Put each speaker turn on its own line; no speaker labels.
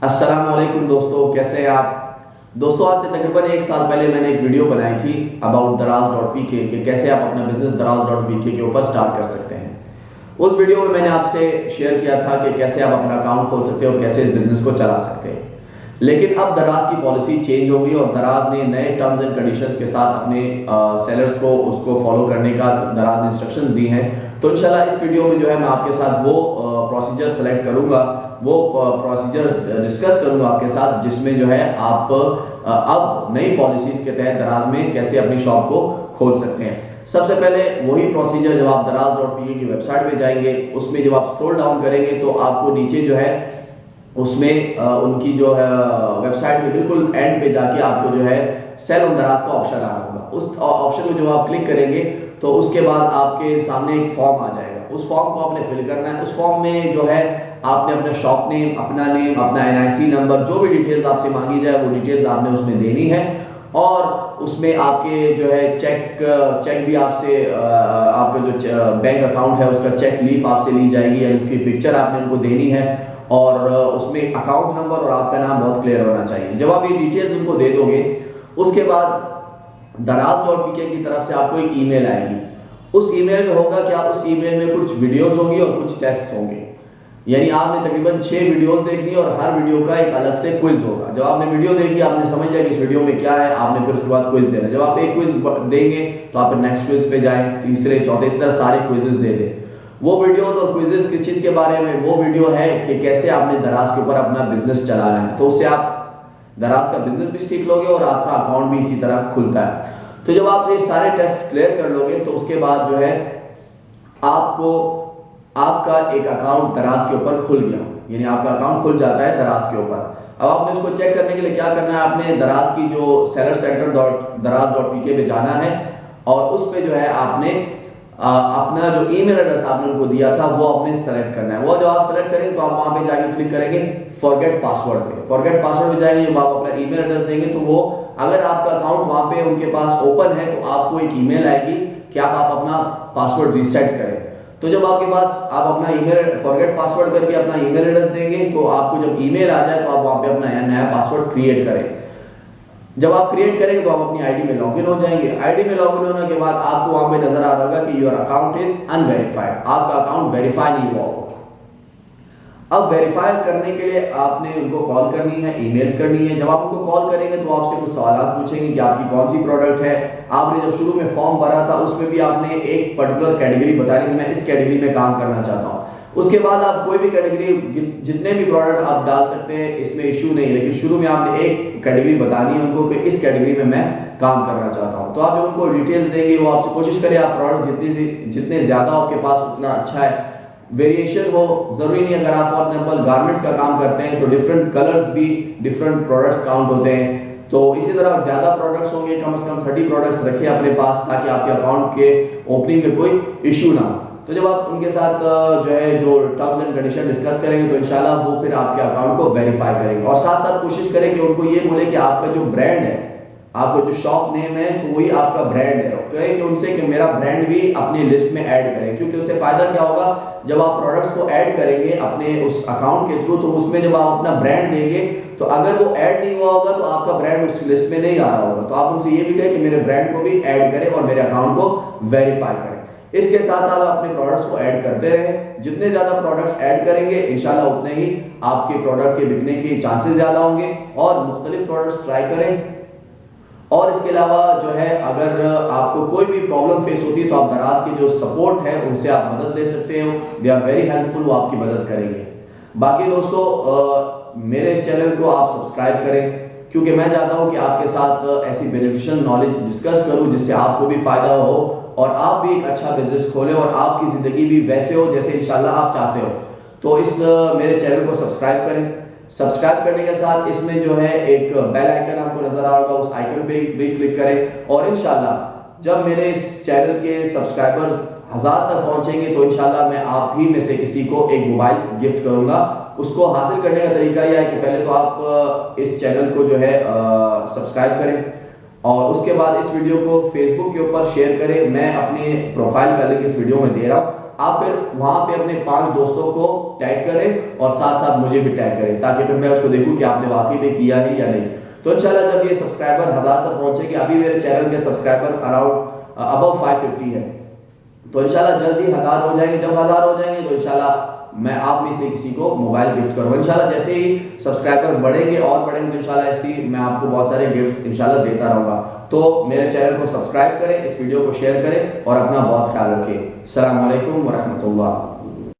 अस्सलाम वालेकुम दोस्तों, कैसे हैं आप। दोस्तों, आज से तकरीबन एक साल पहले मैंने एक वीडियो बनाई थी अबाउट दराज.pk कि कैसे आप अपना बिजनेस दराज.pk के ऊपर स्टार्ट कर सकते हैं। उस वीडियो में मैंने आपसे शेयर किया था कि कैसे आप अपना अकाउंट खोल सकते हो, कैसे इस बिजनेस को चला सकते हैं। लेकिन अब दराज की पॉलिसी चेंज हो गई और दराज ने नए टर्म्स एंड कंडीशंस के साथ अपने सेलर्स को उसको फॉलो करने का दराज ने इंस्ट्रक्शंस दी हैं। तो इंशाल्लाह इस वीडियो में जो है मैं आपके साथ वो प्रोसीजर सेलेक्ट करूंगा, वो प्रोसीजर डिस्कस करूंगा आपके साथ, जिसमें जो है आप अब नई पॉलिसीज के तहत दराज में कैसे अपनी शॉप को खोल सकते हैं। सबसे पहले वही प्रोसीजर, जब आप दराज.pk की वेबसाइट पे जाएंगे, उसमें जब आप स्क्रॉल डाउन करेंगे तो आपको नीचे जो है उसमें उनकी जो है वेबसाइट में बिल्कुल एंड पे जाके आपको जो है सेल ऑन दराज का ऑप्शन आ रहा होगा। उस ऑप्शन में जब आप क्लिक करेंगे तो उसके बाद आपके सामने एक फॉर्म आ जाएगा। उस फॉर्म को आपने फिल करना है। उस फॉर्म में जो है आपने अपना शॉप नेम, अपना NIC नंबर, जो भी डिटेल्स आपसे मांगी जाए वो डिटेल्स आपने उसमें देनी है। और उसमें आपके जो है चेक भी आपसे आपका जो बैंक अकाउंट है उसका चेक लीफ आपसे ली जाएगी, यानी उसकी पिक्चर आपने उनको देनी है। और उसमें अकाउंट नंबर और आपका नाम बहुत क्लियर होना चाहिए। जब आप ये डिटेल्स उनको दे दोगे, उसके बाद दराज.pk की तरफ से आपको एक ईमेल आएगी। उस ईमेल में होगा क्या, उस ईमेल में कुछ वीडियोस होंगी और कुछ टेस्ट होंगे। यानी आपने तकरीबन 6 वीडियोस देखनी और हर वीडियो का एक अलग से क्विज होगा। जब आपने वीडियो देखी, आपने समझ लिया कि इस वीडियो में क्या है, आपने फिर उसके बाद क्विज देना। जब आप एक क्विज देंगे तो आप नेक्स्ट क्विज पे जाएं, तीसरे चौथे, इस तरह सारे क्विजेस दे दें। वो वीडियोस और क्विजेस किस चीज के बारे में, वो वीडियो है कि कैसे आपने दराज के ऊपर अपना बिजनेस चलाना है। तो उससे आप दराज का बिजनेस भी सीख लोगे और आपका अकाउंट भी इसी तरह खुलता है। तो जब आप ये सारे टेस्ट क्लियर कर लोगे तो उसके बाद जो है आपको आपका एक अकाउंट दराज के ऊपर खुल गया, यानी आपका अकाउंट खुल जाता है दराज के ऊपर। अब आपने उसको चेक करने के लिए क्या करना है, आपने दराज की जो सेलर सेंटर दराज.pk पे जाना है और उस पे जो है आपने अपना जो ईमेल एड्रेस आपने उनको दिया था वो आपने सेलेक्ट करना है। वो जब आप सेलेक्ट करेंगे तो आप वहां पे जाके क्लिक करेंगे फॉरगेट पासवर्ड पे। फॉरगेट पासवर्ड पे जाएंगे, जब आप अपना ईमेल एड्रेस देंगे तो वो, अगर आपका अकाउंट वहां पे उनके पास ओपन है तो आपको एक ईमेल आएगी कि आप अपना पासवर्ड रीसेट करें। तो जब आपके पास आप अपना ईमेल फॉरगेट पासवर्ड करके अपना ईमेल एड्रेस देंगे तो आपको जब ईमेल आ जाए तो आप वहां पे अपना नया पासवर्ड क्रिएट करें। जब आप क्रिएट करेंगे तो आप अपनी आईडी में लॉगिन हो जाएंगे। आईडी में लॉगिन होने के बाद आपको वहां पे नजर आ रहा होगा कि योर अकाउंट इज अनवेरिफाइड, आपका अकाउंट वेरीफाई नहीं हुआ होगा। अब वेरीफाई करने के लिए आपने उनको कॉल करनी है, ईमेल्स करनी है। जब आप उनको कॉल करेंगे तो आपसे कुछ सवाल पूछेंगे कि आपकी कौन सी प्रोडक्ट है। आपने जब शुरू में फॉर्म भरा था उसमें भी आपने एक पर्टिकुलर कैटेगरी बताई कि मैं इस कैटेगरी में काम करना चाहता हूँ। उसके बाद आप कोई भी कैटेगरी, जितने भी प्रोडक्ट आप डाल सकते हैं, इसमें इशू नहीं, लेकिन शुरू में आपने एक कैटेगरी बतानी है उनको कि इस कैटेगरी में मैं काम करना चाहता हूं। तो आप जब उनको डिटेल्स देंगे, वो आपसे कोशिश करें आप प्रोडक्ट जितने ज्यादा आपके पास उतना अच्छा है। वेरिएशन हो, जरूरी नहीं, अगर आप फॉर एग्जांपल गारमेंट्स का काम करते हैं तो डिफरेंट कलर्स भी डिफरेंट प्रोडक्ट्स काउंट होते हैं। तो इसी तरह ज्यादा प्रोडक्ट्स होंगे, कम से कम 30 प्रोडक्ट्स रखिए अपने पास ताकि आपके अकाउंट के ओपनिंग में कोई इशू ना हो। तो जब आप उनके साथ जो टर्म्स एंड कंडीशन डिस्कस करेंगे तो इंशाल्लाह वो फिर आपके अकाउंट को वेरीफाई करेंगे। और साथ साथ कोशिश करें कि उनको ये बोले कि आपका जो ब्रांड है, आपका जो शॉप नेम है, तो वही आपका ब्रांड है। कहे कि उनसे कि मेरा ब्रांड भी अपनी लिस्ट में ऐड करें, क्योंकि उससे फायदा क्या होगा, जब आप प्रोडक्ट्स को ऐड करेंगे अपने उस अकाउंट के थ्रू, तो उसमें जब आप अपना ब्रांड देंगे तो अगर वो ऐड नहीं हुआ होगा तो आपका ब्रांड उस लिस्ट में नहीं आ रहा होगा। तो आप उनसे ये भी कहें कि मेरे ब्रांड को भी ऐड करें और मेरे अकाउंट को वेरीफाई करें। इसके साथ साथ आप अपने प्रोडक्ट्स को ऐड करते रहें। जितने ज्यादा प्रोडक्ट्स ऐड करेंगे इंशाल्लाह उतने ही आपके प्रोडक्ट के बिकने के चांसेस ज्यादा होंगे। और मुख्तलिफ प्रोडक्ट्स ट्राई करें। और इसके अलावा जो है, अगर आपको कोई भी प्रॉब्लम फेस होती है तो आप दराज की जो सपोर्ट है उनसे आप मदद ले सकते हो। दे आर वेरी हेल्पफुल, वो आपकी मदद करेंगे। बाकी दोस्तों, मेरे इस चैनल को आप सब्सक्राइब करें, क्योंकि मैं चाहता हूं कि आपके साथ ऐसी बेनिफिशियल नॉलेज डिस्कस करूं जिससे आपको भी फायदा हो और आप भी एक अच्छा बिजनेस खोलें और आपकी जिंदगी भी वैसे हो जैसे इंशाल्लाह आप चाहते हो। तो इस मेरे चैनल को सब्सक्राइब करें। सब्सक्राइब करने के साथ इसमें जो है एक बेल आइकन आपको नजर आ रहा होगा, उस आइकन पे भी क्लिक करें। और इंशाल्लाह जब मेरे इस चैनल के सब्सक्राइबर्स 1000 तक पहुंचेंगे तो इंशाल्लाह मैं आप ही में से किसी को एक मोबाइल गिफ्ट करूंगा। उसको हासिल करने का तरीका यह है कि पहले तो आप इस चैनल को जो है सब्सक्राइब करें और उसके बाद इस वीडियो को फेसबुक के ऊपर शेयर करें। मैं अपने प्रोफाइल का लिंक इस वीडियो में दे रहा हूं, आप फिर वहां पे अपने 5 दोस्तों को टैग करें और साथ साथ मुझे भी टैग करें, ताकि फिर मैं उसको देखूं कि आपने वाकई में किया है या नहीं। तो इंशाल्लाह जब ये सब्सक्राइबर 1000 तक पहुंचेंगे, अभी मेरे चैनल के सब्सक्राइबर अराउंड अबव 550 है, तो इंशाल्लाह जल्दी 1000 हो जाएंगे। जब 1000 हो जाएंगे तो इंशाल्लाह मैं आप में से किसी को मोबाइल गिफ्ट करूंगा। इंशाल्लाह जैसे ही सब्सक्राइबर बढ़ेंगे और बढ़ेंगे तो इंशाल्लाह ऐसी मैं आपको बहुत सारे गिफ्ट्स इंशाल्लाह देता रहूंगा। तो मेरे चैनल को सब्सक्राइब करें, इस वीडियो को शेयर करें और अपना बहुत ख्याल रखें। अस्सलाम वालेकुम व रहमतुल्लाह।